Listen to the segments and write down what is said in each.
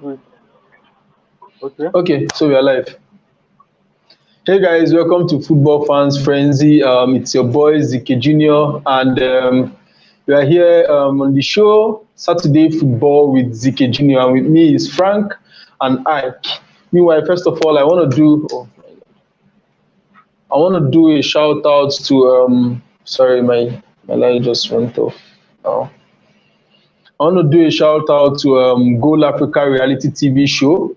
wait. Okay. Okay, so we are live. Hey guys, welcome to Football Fans Frenzy. It's your boy Zikejunior, and we are here on the show Saturday Football with Zikejunior, and with me is Frank and Ike. Meanwhile, first of all, I want to do a shout out to sorry, my line just went off. Oh. I want to do a shout out to Goal Africa reality TV show.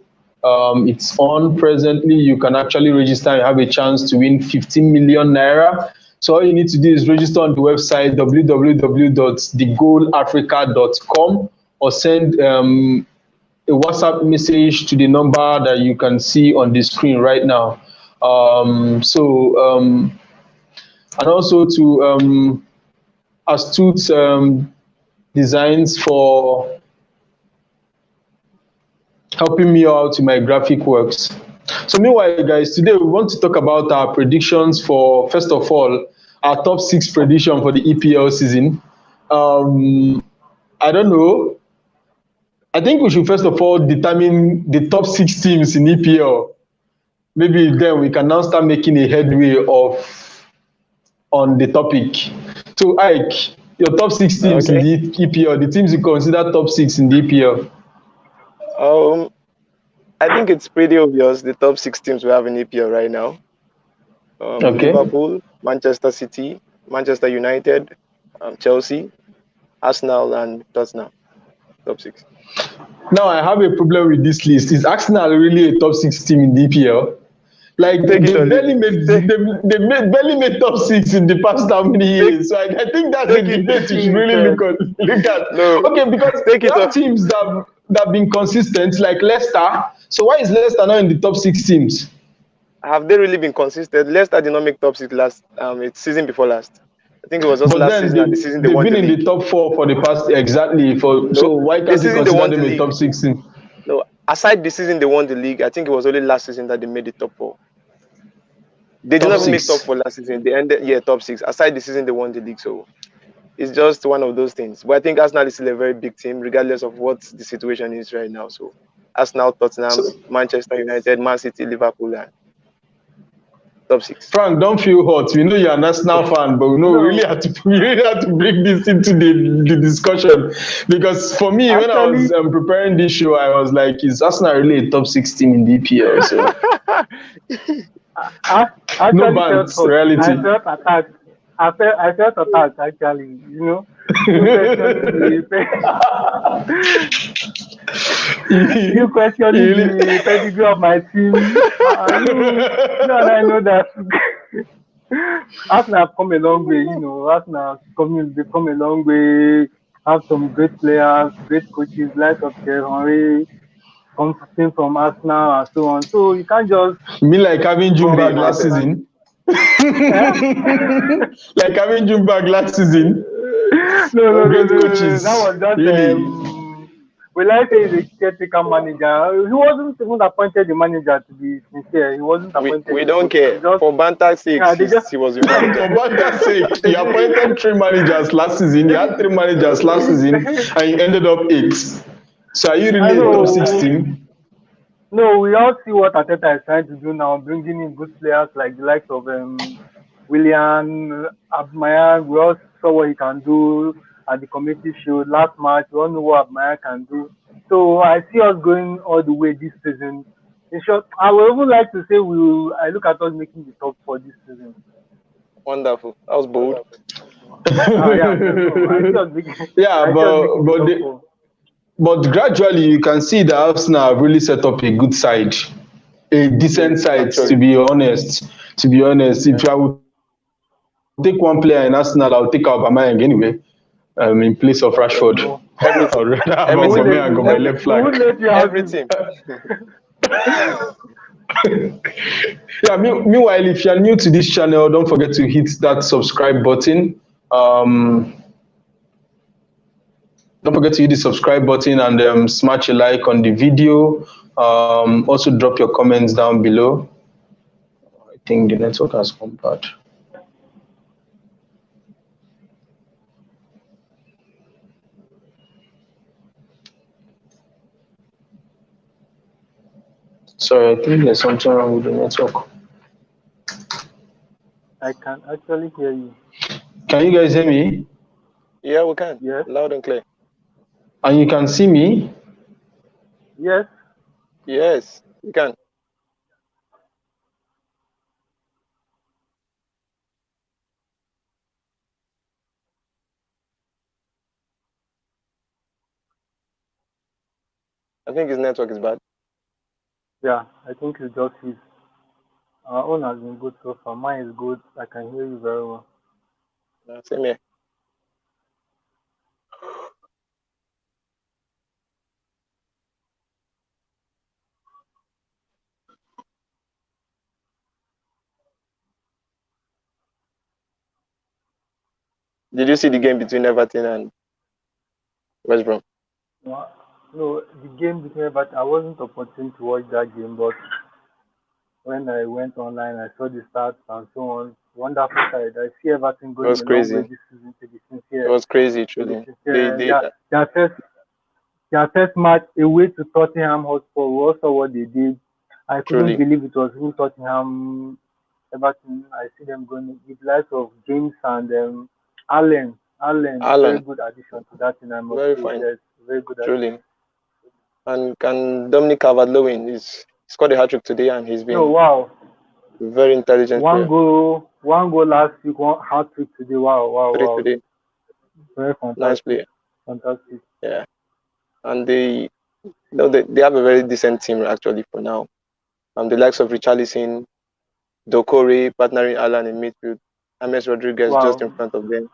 It's on presently. You can actually register and have a chance to win 15 million naira. So all you need to do is register on the website www.thegoalafrica.com or send a WhatsApp message to the number that you can see on the screen right now. And also to Astute Designs for helping me out with my graphic works. So meanwhile, guys, today we want to talk about our predictions for, first of all, our top 6 prediction for the EPL season. I don't know. I think we should first of all determine the top 6 teams in EPL. Maybe then we can now start making a headway on the topic. So Ike, your top 6 teams in the EPL, the teams you consider top 6 in the EPL. I think it's pretty obvious the top 6 teams we have in EPL right now. Liverpool, Manchester City, Manchester United, Chelsea, Arsenal, and Tottenham. Top 6. Now I have a problem with this list. Is Arsenal really a top 6 team in the EPL? Like they barely made top 6 in the past how many years? So I think that's a debate you should really look at. No. Okay, because there are teams that have been consistent, like Leicester. So why is Leicester not in the top 6 teams? Have they really been consistent? Leicester did not make top 6 last season before last. I think it was just last season and the season they won the league. They've been in the top 4 for the past so why can't you consider them a top 6 team? No, aside the season they won the league, I think it was only last season that they made the top 4. They did not make top 4 last season. They ended top 6. Aside the season they won the league, so it's just one of those things. But I think Arsenal is still a very big team, regardless of what the situation is right now. So Arsenal, Tottenham, Manchester United, Man City, Liverpool, and top 6. Frank, don't feel hot. We know you're an Arsenal fan, but we really have to bring this into the discussion. Because for me, when I was preparing this show, I was like, is Arsenal really a top 6 team in the EPL? So no bans, reality. I felt attacked. I felt attacked, actually, you know. You questioning the pedigree of my team. I know that Arsenal have come a long way, you know. Arsenal have come a long way, have some great players, great coaches, like of Henry, comes from Arsenal and so on. So you can't just... You mean like having Jumba last season? Like having Jumba last season? No. Coaches. That was just really? Will I say he's a caretaker manager? He wasn't even appointed the manager, to be sincere. He wasn't appointed. We don't care. For banter's sake, he was the manager. For banter's sake, he appointed 3 managers last season. He had 3 managers last season, and he ended up 8. So are you really a top 6 team? No, we all see what Arteta is trying to do now, bringing in good players like the likes of Willian, Abmaya. We all saw what he can do at the community shield last March. We all know what Abmaya can do. So I see us going all the way this season. In short, I would even like to say I look at us making the top 4 this season. Wonderful. That was bold. But gradually you can see that Arsenal have really set up a good side, a decent side. To be honest, if I would take one player in Arsenal, I would take Aubameyang anyway, in place of Rashford. Aubameyang on my left flank. Everything. Meanwhile, if you are new to this channel, don't forget to hit that subscribe button. Don't forget to hit the subscribe button and smash a like on the video. Also drop your comments down below. I think the network has gone bad. Sorry, I think there's something wrong with the network. I can actually hear you. Can you guys hear me? Yeah, we can. Yes. Loud and clear. And you can see me? Yes. Yes, we can. I think his network is bad. Yeah. I think it's just his. Our own has been good so far. Mine is good. I can hear you very well. Same here. Did you see the game between Everton and West Brom? No, the game between, but I wasn't opportune to watch that game. But when I went online, I saw the stats and so on. Wonderful side. I see everything It going was a long way crazy. this season. To be It sincere, was crazy, to be truly. sincere, yeah, their first match away to Tottenham Hotspur. We all saw what they did. I couldn't Truly, believe it was even Tottenham. Everton. I see them going with the likes of James and Allen. Allen, very Alan, good addition to that team. I must very say, fine, yes, very good addition. truly. And Dominic Calvert-Lewin is scored a hat trick today, and he's No, been wow. a very intelligent player. One goal last week, one hat trick today. Wow, wow, Three wow. today, Very nice fantastic. player. Fantastic. Yeah, and they have a very decent team actually for now. The likes of Richarlison, Dokore partnering Alan in midfield, James Rodriguez just Wow. in front of them.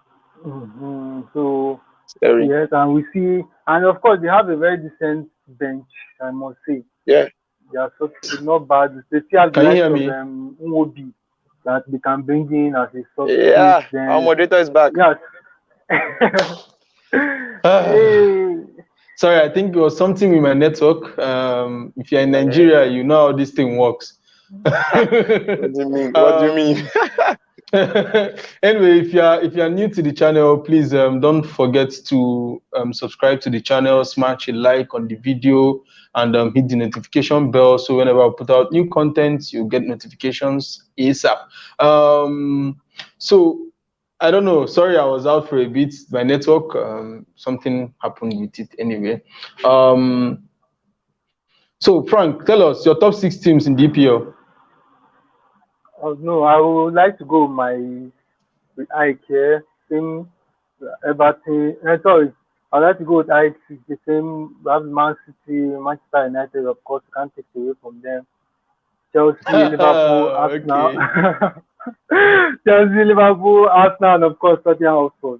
So, Scary. yes, and we see, and of course, they have a very decent bench, I must say. Yeah, They are so not bad. They still have the Can you likes hear of me? Nwobi that they can bring in as a substitute. yeah. Our Then, moderator is back. yes. Hey. Sorry, I think it was something with my network. If you're in Nigeria, you know how this thing works. What do you mean? What do you mean? um, anyway, if you're new to the channel, please don't forget to subscribe to the channel, smash a like on the video, and hit the notification bell so whenever I put out new content, you get notifications ASAP. So I don't know. Sorry, I was out for a bit. My network, something happened with it anyway. So Frank, tell us your top 6 teams in the EPL. Oh, no, I would like to go with with Ike here. Same Everton. Sorry, I'd like to go with Ike. The same. We have Man City, Manchester United. Of course, you can't take it away from them. Chelsea, Liverpool, Arsenal. Okay. Chelsea, Liverpool, Arsenal, and of course Tottenham Hotspur.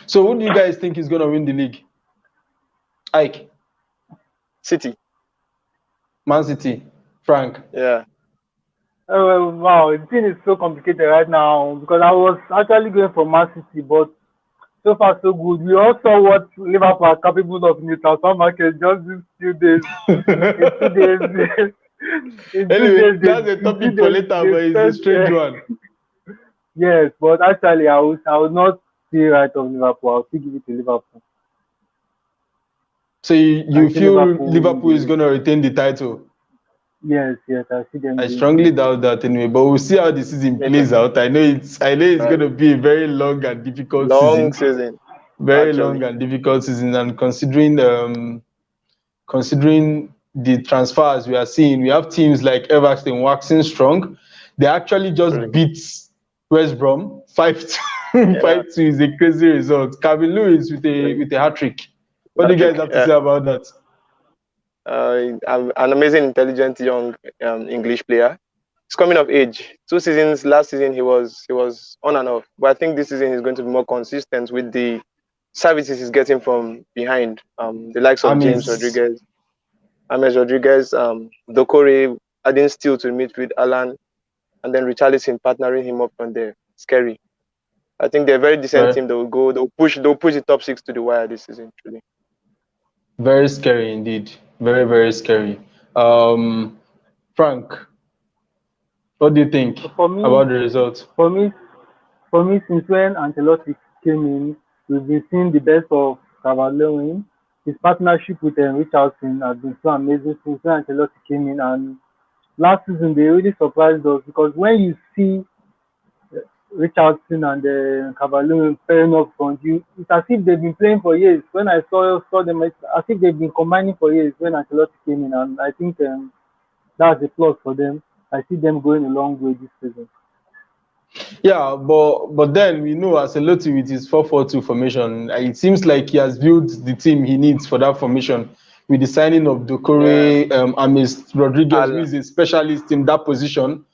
So who do you guys think is going to win the league? Ike, City. Man City, Frank. Yeah. Oh, wow, the thing is so complicated right now because I was actually going for Man City, but so far so good. We all saw what Liverpool are capable of in the transfer market just these few days. In 2 days, in two Anyway, days, that's a in two topic for days later, they but it's a spent. strange one. Yes, but actually, I would not see right of Liverpool. I'll still give it to Liverpool. So you I see feel Liverpool winning Liverpool the is league. going to retain the title? Yes, yes, I see them I doing so. strongly doubt that anyway, but we'll see how the season Me too. plays out. I know it's going Right. to be a very long and difficult Long season, season, very long actually. and difficult season, and considering the transfers we are seeing, we have teams like Everton waxing strong. They actually just Truly. beat West Brom 5-2. Yeah. 5-2 is a crazy result. Calvin Lewis with a Truly. with a hat trick. What do you guys Patrick. have to Yeah. say about that? An amazing, intelligent young English player. He's coming of age. 2 seasons. Last season he was on and off, but I think this season he's going to be more consistent with the services he's getting from behind. The likes of James Amis, Rodriguez, James Rodriguez, Dokore adding steel to midfield, Alan, and then Richarlison partnering him up from there. Scary. I think they're a very decent very, team. They'll push the top 6 to the wire this season. Truly. very scary indeed. Very, very scary. Um, Frank, what do you think For me, about the result? for me, since when Ancelotti came in, we've been seeing the best of Cavallero. his partnership with Richardson has been so amazing since when Ancelotti came in. And last season they really surprised us because when you see Richardson and Cavalier pairing up front, it's as if they've been playing for years. When I saw them, it's as if they've been combining for years when Ancelotti came in, and I think that's a plus for them. I see them going a long way this season. Yeah, but then we know Ancelotti with his 4-4-2 formation, it seems like he has built the team he needs for that formation with the signing of Yeah. Doucouré, Amis Rodriguez, who Al is a specialist in that position.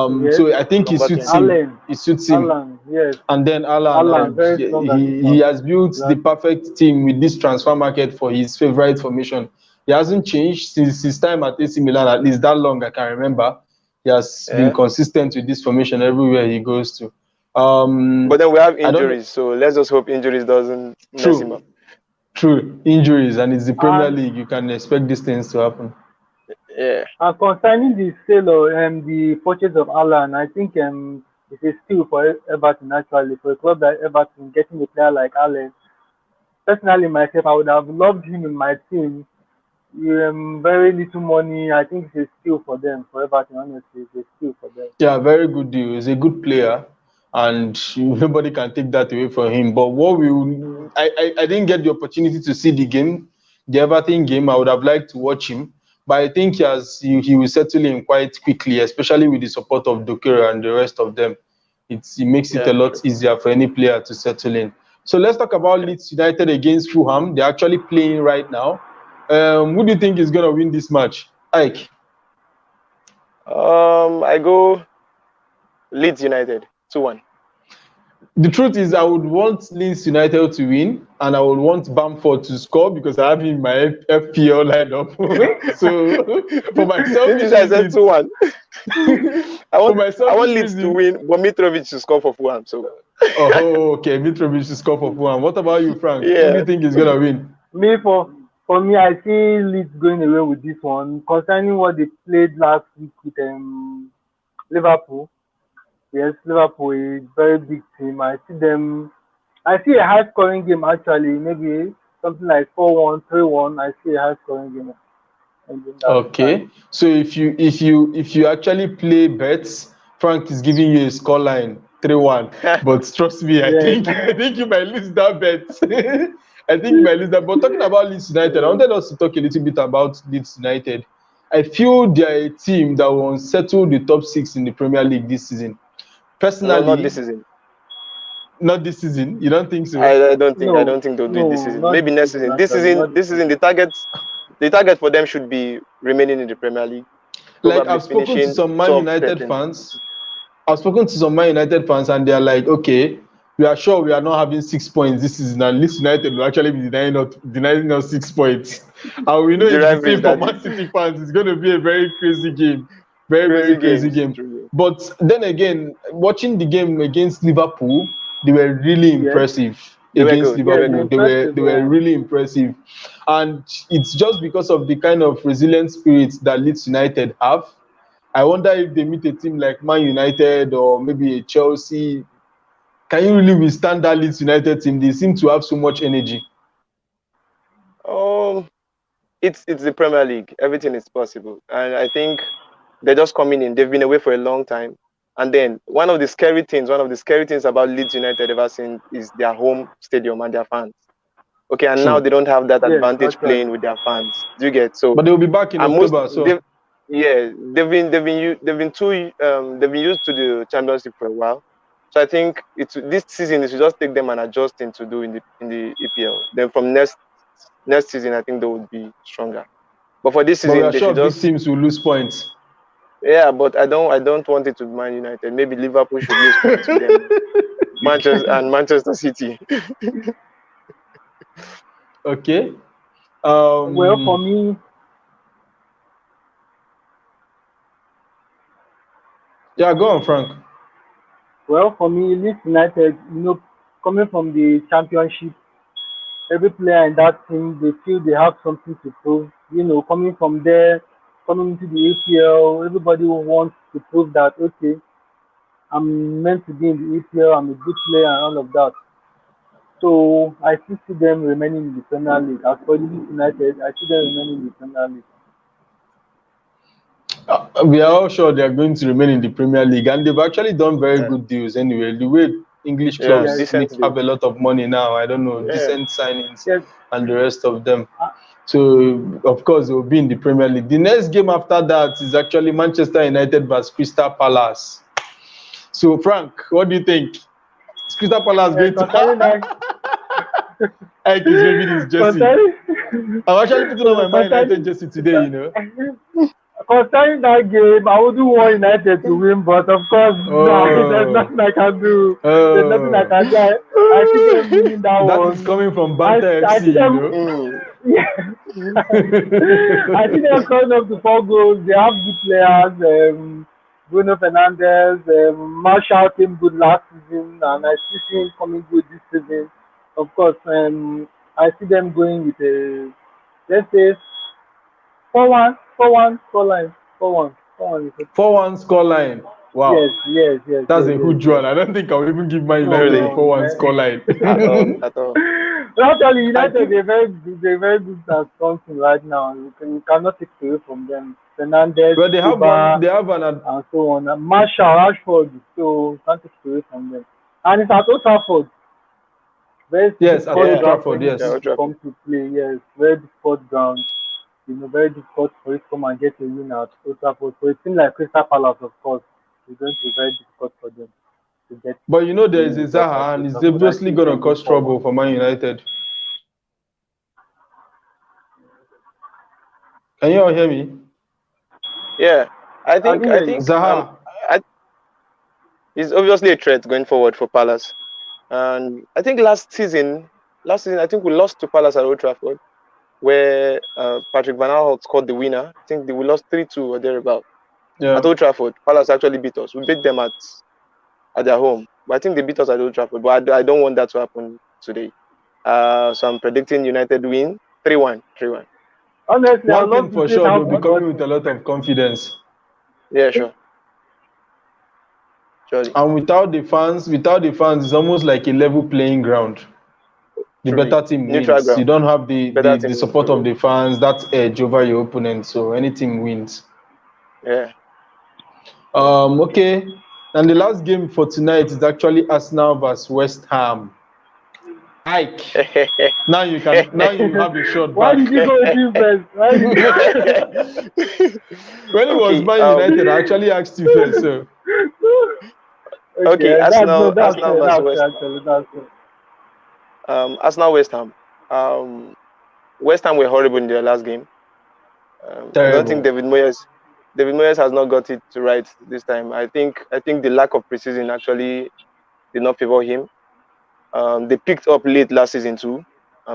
Yes, So I think he from back suits end. him. Alan, He suits him. Alan, yes, And then Alan, Alan, and very strong at the he back. has built the Exactly. perfect team with this transfer market for his favorite formation. He hasn't changed since his time at AC Milan, at least that long I can remember. He has been Yeah. consistent with this formation everywhere he goes to. But then we have I don't know. injuries, so let's just hope injuries doesn't mess him True, up. true. Injuries, and it's the Premier And League. You can expect these things to happen. Yeah. concerning the sale or the purchase of Alan, I think it's a steal for Everton actually for a club like Everton getting a player like Alan. Personally, myself, I would have loved him in my team. Very little money. I think it's a steal for them for Everton. Honestly, it's a steal for them. Yeah, very good deal. He's a good player, and nobody can take that away from him. But I didn't get the opportunity to see the game, the Everton game. I would have liked to watch him, but I think he will settle in quite quickly, especially with the support of Dokere and the rest of them. It makes it a Yeah. lot True. easier for any player to settle in. So let's talk about Yeah. Leeds United against Fulham. They're actually playing right now. Who do you think is going to win this match? Ike. I go Leeds United 2-1. The truth is, I would want Leeds United to win, and I would want Bamford to score because I have him in my FPL lineup. So, for my Since you selfish guys said reasons, 2-1, for my I want selfish Leeds to reasons, win, but Mitrovic to score for Fulham. So oh, okay, Mitrovic to score for Fulham. What about you, Frank? Who do yeah. you think is gonna win? Me for me, I see Leeds going away with this one. Concerning what they played last week with Liverpool, yes, Liverpool is very big team. I see them. I see a high scoring game actually. Maybe something like 4-1, 3-1. I see a high scoring game ending that time. Okay, so if you actually play bets, Frank is giving you a scoreline 3-1. But trust me, I Yes. think I think you might lose that bet. I think you might lose that. But talking about Leeds United, I wanted us to talk a little bit about Leeds United. I feel they are a team that will unsettle the top six in the Premier League this season. No, not this Personally, season. not this season. You don't think so? I No, don't think they'll do it this no, season. not Maybe this next season season. actually. Not this This season season. the target for them should be remaining in the Premier League, Like probably I've spoken to finishing some Man top United 13. fans. I've spoken to some Man United fans, and they're like, okay, we are sure we are not having 6 points this season, and Leeds United will actually be denying us 6 points. And we know The it's the rivalry same is for that Man deep. City fans. It's going to be a very crazy game. Very, very Crazy crazy games, game. truly. But then again, watching the game against Liverpool, they were really Yes. impressive They were against good. They Yes, were Liverpool. good. They impressive. were Yeah. really impressive. And it's just because of the kind of resilient spirit that Leeds United have. I wonder if they meet a team like Man United or maybe a Chelsea, can you really withstand that Leeds United team? They seem to have so much energy. Um, it's the Premier League. Everything is possible, and I think they're just coming in. They've been away for a long time, and then one of the scary things about Leeds United ever since is their home stadium and their fans. Okay, and now True. they don't have that Yes, advantage actually. playing with their fans. Do you get? So, But they will be back in and most October, so they've yeah they've been they've been used to the championship for a while. So I think it's this season they should just take them and adjust into do in the EPL. Then from next season I think they would be stronger. But for this but we season are they sure should big just teams will lose points. yeah. But I don't want it to be Man United. Maybe Liverpool should lose points to them. Manchester City. Okay. Well, for Um me, yeah, go on, Frank. Leeds United, coming from the championship, every player in that team, they feel they have something to prove. Coming from there, coming into the APL, everybody wants to prove that, okay, I'm meant to be in the APL, I'm a good player and all of that. So I still see them remaining in the Premier League. As for Leeds United, I see them remaining in the Premier League. We are all sure they are going to remain in the Premier League, and they've actually done very Yeah, good deals anyway. The way English yeah, clubs Yes, decent have deal. a lot of money now, I don't know, Yeah, decent signings yes. and the rest of them. Uh, So, of course, they will be in the Premier League. The next game after that is actually Manchester United versus Crystal Palace. So, Frank, what do you think? Is Crystal Palace going concerning to... that, Ike is waving his jersey. concerning, I'm actually putting on my Man United concerning, jersey today, you know. concerning that game, I wouldn't want United to win, but of course, there's Oh, nothing I can do. There's nothing I oh. can do. I see them winning that That is one. coming from I, Banter I FC, see you them. know. mm, Yeah. I see them coming up to 4 goals. They have good players. Bruno Fernandes, Marshall came good last season, and I still see him coming good this season. Of course, I see them going with a, let's say, 4-1, 4-1 scoreline, 4-1, 4-1 is okay. 4-1 scoreline. Yes, Wow. yes, yes, That's yes, a yes, huge yes. one. I don't think I'll even give Man No, United a really, no, 4-1 United. at all, scoreline. at all. Actually, I United think, they're very good at something right now. You cannot take it away from them. Fernandez, well, Cuba, they have an, and so on. And Marshall, Rashford, so you can't take it away from them. And it's at Old Trafford. Very yes, at difficult Old Yeah, ground for Trafford, any yeah, team yes. Old to Trafford. come to play. Yes, very difficult ground. Very difficult for it to come and get a win at Old Trafford. So it seems like Crystal Palace, of course, it's going to be very difficult for them to get But you know, there the is a result at Zaha, and Old it's Trafford. I obviously see going to them going cause forward. trouble for Man United. Can you all hear me? Yeah, I do I hear you. think, Zaha. I, he's obviously a threat going forward for Palace. And I think last season, I think we lost to Palace at Old Trafford, where Patrick Van Aanholt scored the winner. I think we lost 3-2 or thereabout at Yeah. Old Trafford. Palace actually beat us. We beat them at their home, but I think they beat us at Old Trafford. But I don't want that to happen today. So I'm predicting United win 3-1, 3-1. Honestly, I would One love thing to for see sure, how they'll be we coming got with a lot of confidence. Yeah, sure, surely, And without the fans, it's almost like a level playing ground. The truly. better team Neutral wins. You ground, don't have better the team wins. support of the fans, that edge over your opponent. So any team wins. Yeah. Okay. And the last game for tonight is actually Arsenal versus West Ham. Ike. Now you have a shot Why did back. you go with him first? Why did you When it was Okay. Man United, I actually asked you first. So Okay. Okay, that's Arsenal fair, versus that's fair West Ham. actually, that's fair. Arsenal West Ham. Um, West Ham were horrible in their last game. I don't think terrible. David Moyes has not got it right this time. I think the lack of precision actually did not favor him. They picked up late last season too.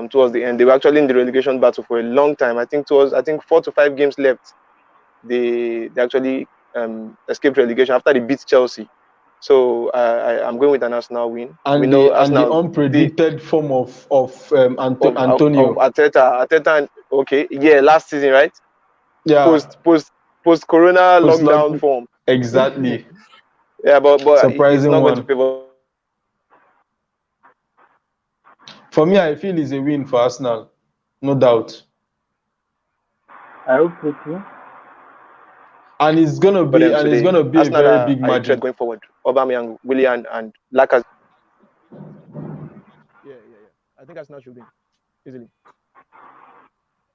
Towards the end, they were actually in the relegation battle for a long time. I think 4 to 5 games left. They actually escaped relegation after they beat Chelsea. So I'm going with an Arsenal win. We know And the Arsenal unpredicted form of Antonio. okay, yeah, last season, right? Yeah, Post post post Corona post lockdown form. exactly. Yeah, but it's Surprising not going to one. favor. For me, I feel it's a win for Arsenal, no doubt. I hope so too. For them It's today. gonna be a Arsenal very big are a threat margin. going forward. Aubameyang, Willian, and Lacazette. Yeah. I think Arsenal should win easily.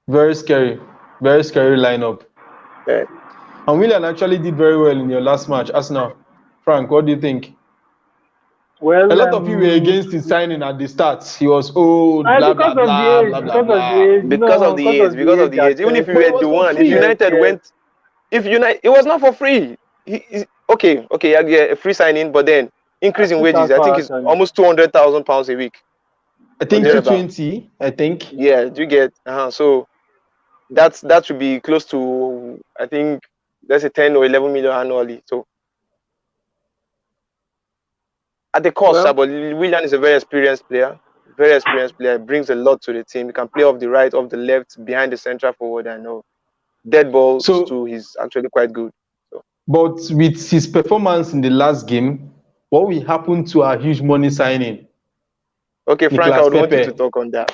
Very scary lineup. Yeah. And Willian actually did very well in your last match, Arsenal. Frank, what do you think? A Well, lot of you were against his signing at the start. He was old, blah because blah of the blah age, blah blah because of the blah. age, no, because of Because the of age the age. Even if you But were it the was for one, free. If United, it was not for free. Okay, yeah, a free signing, but then increase in free wages. I think transfer it's actually. almost £200,000 a week I or think thereabout. 220. I think. Yeah, do you get? So that should be close to, I think, let's say 10 or 11 million annually. So at the cost, Well, but Willian is a very experienced player. Very experienced player. Brings a lot to the team. He can play off the right, off the left, behind the central forward. I know dead balls So, too. He's actually quite good. So but with his performance in the last game, what will happen to our huge money signing? Okay, Frank, I Nicolas would want you to Pepe. talk on that.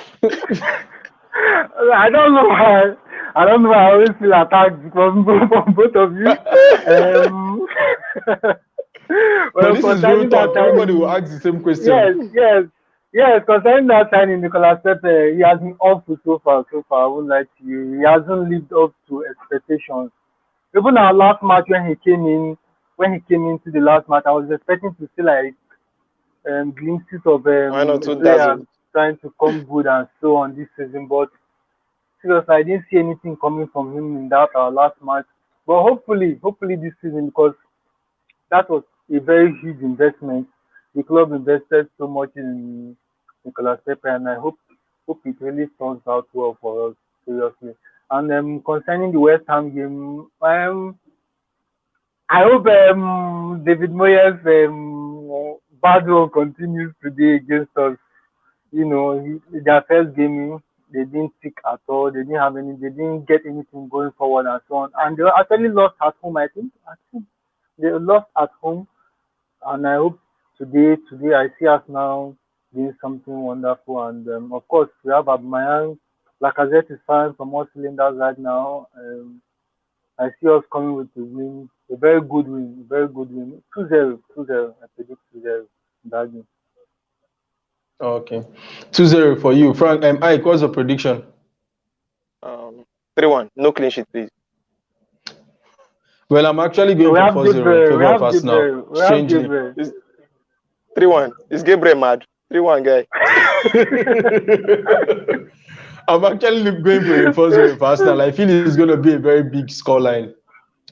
I don't know why. I don't know why I always feel attacked from both of you. Um, But well, this is real concerning that talk. Everybody will signing, ask the same question. yes, yes, yes. Concerning that signing, Nicolas Pepe, he has been awful so far. So far, I won't lie to you. He hasn't lived up to expectations. Even our last match when he came into the last match, I was expecting to see like glimpses of Why not a two player dazzle? trying to come good and so on this season. But seriously, I didn't see anything coming from him in that our last match. But hopefully this season, because that was a very huge investment. The club invested so much in Nicolas Pepe, and I hope it really turns out well for us. Seriously. And concerning the West Ham game, I hope David Moyes' bad run continues today against us. You know, their first game, they didn't pick at all. They didn't get anything going forward and so on. And they actually lost at home, I think. I think they lost at home. And I hope today I see us now doing something wonderful. And of course, we have Aubameyang. Lacazette is firing from all cylinders right now. I see us coming with a win, a very good win, a very good win. 2-0, 2-0. I predict 2-0 in that game. Okay. 2-0 for you. Frank, Ike, what's your prediction? 3-1. No clean sheet, please. Well, I'm actually So going we for have 4-0 in Gabriel, we favor of have Arsenal. Gabriel, we have Strangely. Gabriel. 3-1. Is Gabriel mad? 3-1, guy. I'm actually going for a 4-0 for Arsenal. I feel it's going to be a very big scoreline.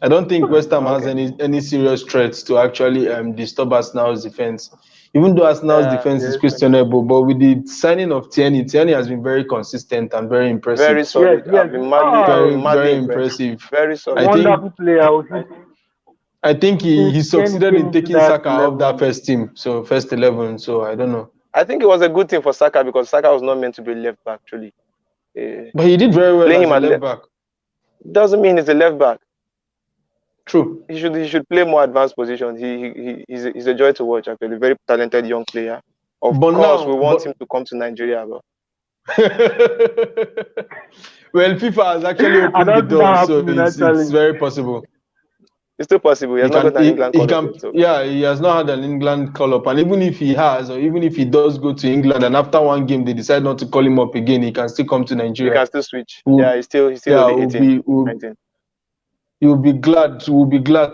I don't think West Ham has any serious threats to actually disturb Arsenal's defense. Even though Arsenal's defense is Yes, questionable, but with the signing of Tierney has been very consistent and very impressive. Very yes, solid. yes. I've been Very, madly very impressed. impressive. Very solid. I think Wonderful player. I think Since he Tierney succeeded came in into taking that Saka off that 11, first team, so first 11. So I don't know. I think it was a good thing for Saka because Saka was not meant to be left back, truly. But he did very well Playing as him a at left back. doesn't mean he's a left back. True. He should play more advanced positions. He's a joy to watch, actually. Very talented young player. Of But course, we now, want him to come to Nigeria. But well, FIFA has actually I opened the don't see that door, so happening it's actually. very possible. it's still possible. He has not got an England He call up can, yet. So yeah, he has not had an England call up, and even if he has, or even if he does go to England, and after one game they decide not to call him up again, he can still come to he Nigeria. can still switch. We'll, Yeah, he's still yeah, only 18, 19. we'll be glad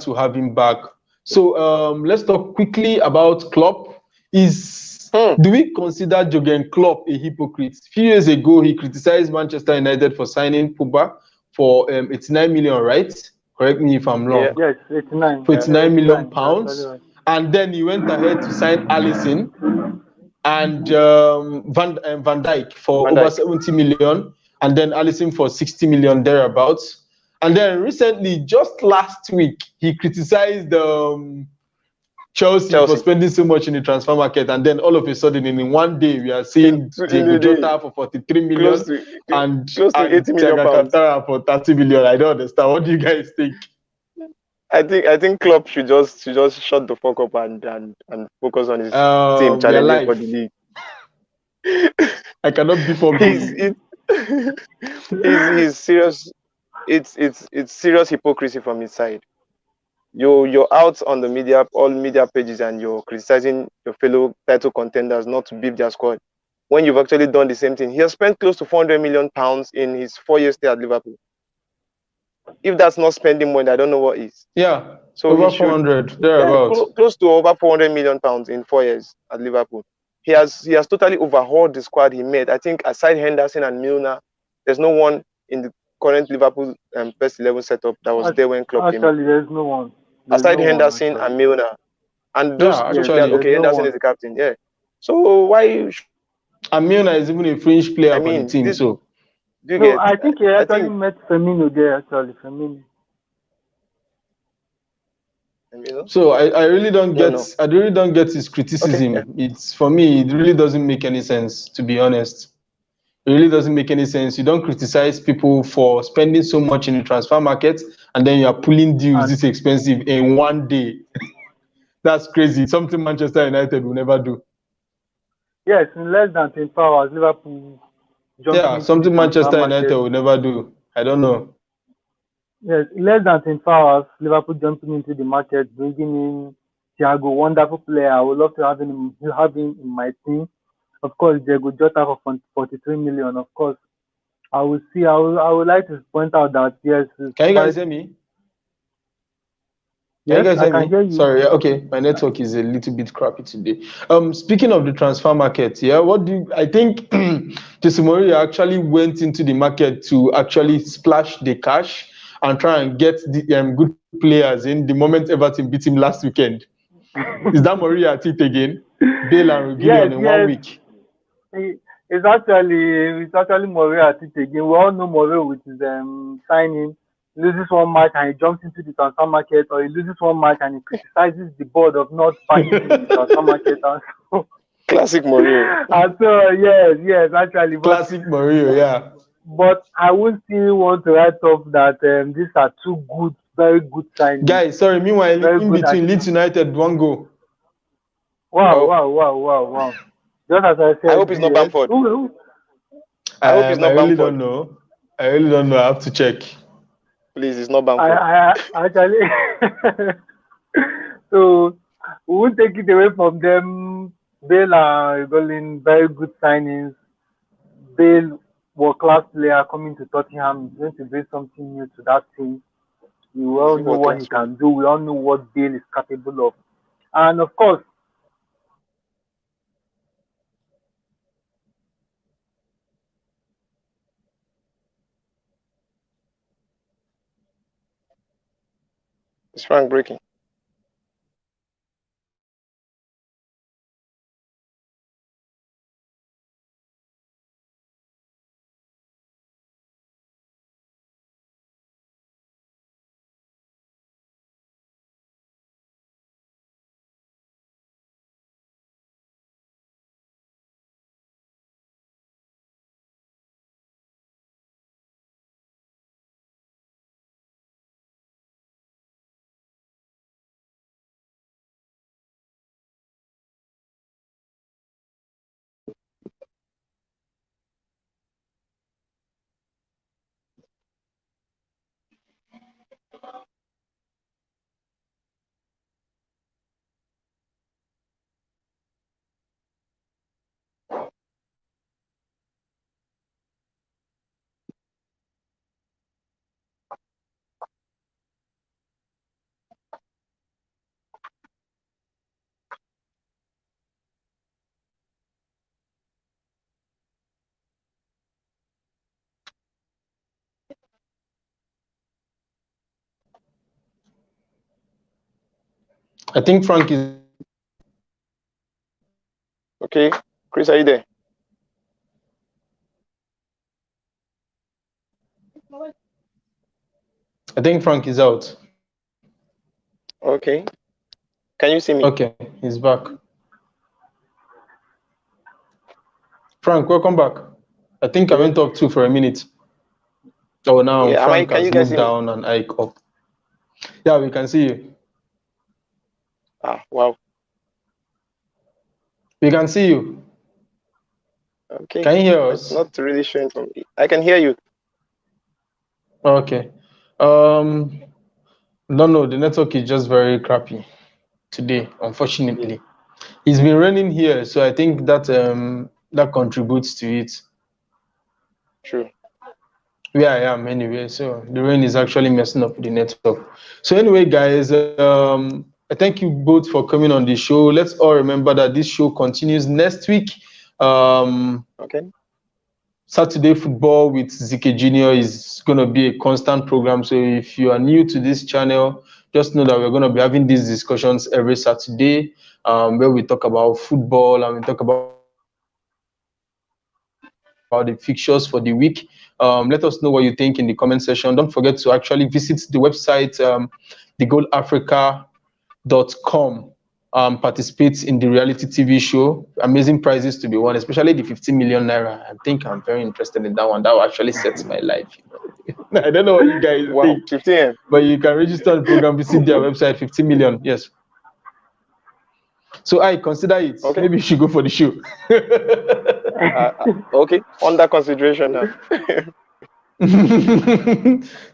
to have him back. So let's talk quickly about Klopp. Do we consider Jurgen Klopp a hypocrite? A few years ago, he criticized Manchester United for signing Pogba for 89 million, right? Correct me if I'm wrong. Yes, 89. For 89 million pounds. Right. And then he went ahead to sign Alisson and Van Dijk for over 70 million. And then Alisson for 60 million thereabouts. And then recently, just last week, he criticized Chelsea for spending so much in the transfer market, and then all of a sudden, in one day, we are seeing Diego Jota for 43 million and close to 80 million pounds for 30 million. I don't understand. What do you guys think? I think Klopp should just shut the fuck up and focus on his team challenging for the league. I cannot be for he's serious. It's serious hypocrisy from his side. You're out on the media, all media pages, and you're criticizing your fellow title contenders not to beef their squad when you've actually done the same thing. He has spent close to 400 million pounds in his 4-year stay at Liverpool. If that's not spending money, I don't know what is. Yeah, so over 400, thereabouts. Close to over 400 million pounds in 4 years at Liverpool. He has totally overhauled the squad he made. I think aside Henderson and Milner, there's no one in the current Liverpool first 11 setup that was there when Klopp came in. Actually, there's no one. Aside Henderson and Milner. And those players, okay, Henderson is the captain, yeah. So why? And Milner is even a fringe player for the team, so. I think he actually met Firmino there, actually, Firmino. So I really don't get his criticism. It's, for me, it really doesn't make any sense, to be honest. It really doesn't make any sense. You don't criticize people for spending so much in the transfer market, and then you are pulling deals this expensive in one day. That's crazy. Something Manchester United will never do. Yes, in less than 24 hours, Liverpool jumping Yeah, into the something transfer Manchester United market. will never do. I don't know. Yes, in less than 24 hours, Liverpool jumping into the market, bringing in Thiago, wonderful player. I would love to have him in my team. Of course, Diego Jota for 43 million. Of course, I will see. I would like to point out that yes, it's Can you guys quite. hear me? Can you Yes, guys I hear can me? hear you. Sorry, yeah, okay. My network is a little bit crappy today. Speaking of the transfer market, yeah, I think Jose Mourinho actually went into the market to actually splash the cash and try and get the good players in the moment Everton beat him last weekend. Is that Mourinho at it again? Bale and Yes, Reguilon in one yes. week. He- it's actually Morio at it again. We all know Morio with his signing. Loses one match and he jumps into the transfer market, or he loses one match and he criticizes the board of not backing him in the transfer market. And so, Classic Mourinho. yes, yes, actually, Classic Mourinho, yeah. but I would still want to write off that these are two good, very good signings, Guys, sorry, meanwhile, very in good between additions. Leeds United, one goal. Wow, Oh, wow, wow, wow, wow. Just as I I said, hope it's not Bamford. who I hope it's I not really Bamford. don't know. I really don't know. I have to check. Please, it's not I, Bamford. I actually so we won't take it away from them. Bale are going very good signings. Bale, world class player coming to Tottenham, is going to bring something new to that team. We Is all it know what what he class can do. We all know what Bale is capable of. And of course, It's Frank breaking. I think Frank is out. Okay, Chris, are you there? I think Frank is out. Okay. Can you see me? Okay, he's back. Frank, welcome back. I think I Okay. went off too for a minute. Oh, now Yeah, am I? Frank Can has you guys moved see me? down and Ike up. Yeah, we can see you. Ah, wow. We can see you. Okay. Can you hear It's us? not really showing for me. I can hear you. Okay. Um, no, no, the network is just very crappy today, unfortunately. It's been raining here, so I think that contributes to it. True. Where I am anyway, so the rain is actually messing up the network. So anyway, guys, I thank you both for coming on the show. Let's all remember that this show continues next week. Um, Okay. Saturday football with Zikejunior is going to be a constant program. So if you are new to this channel, just know that we're going to be having these discussions every Saturday, where we talk about football and we talk about the fixtures for the week. Let us know what you think in the comment section. Don't forget to actually visit the website, thegoalafrica.com, participate in the reality TV show. Amazing prizes to be won, especially the 15 million naira. I think I'm very interested in that one. That will actually set my life. I don't know what you guys Wow. think, 15M. but you can register on the program, visit their website, 15 million. Yes. So I consider it. Okay. Maybe you should go for the show. Okay, under consideration now.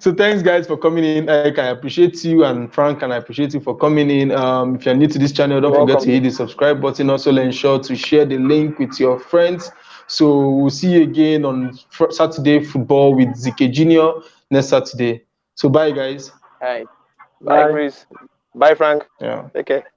So thanks guys for coming in. I appreciate you, and Frank, and I appreciate you for coming in. If you're new to this channel, don't forget to hit the subscribe button. Also ensure to share the link with your friends. So we'll see you again on Saturday football with Zikejunior next Saturday. So bye guys. Hi. Bye Chris. Bye Frank. Yeah. Take care.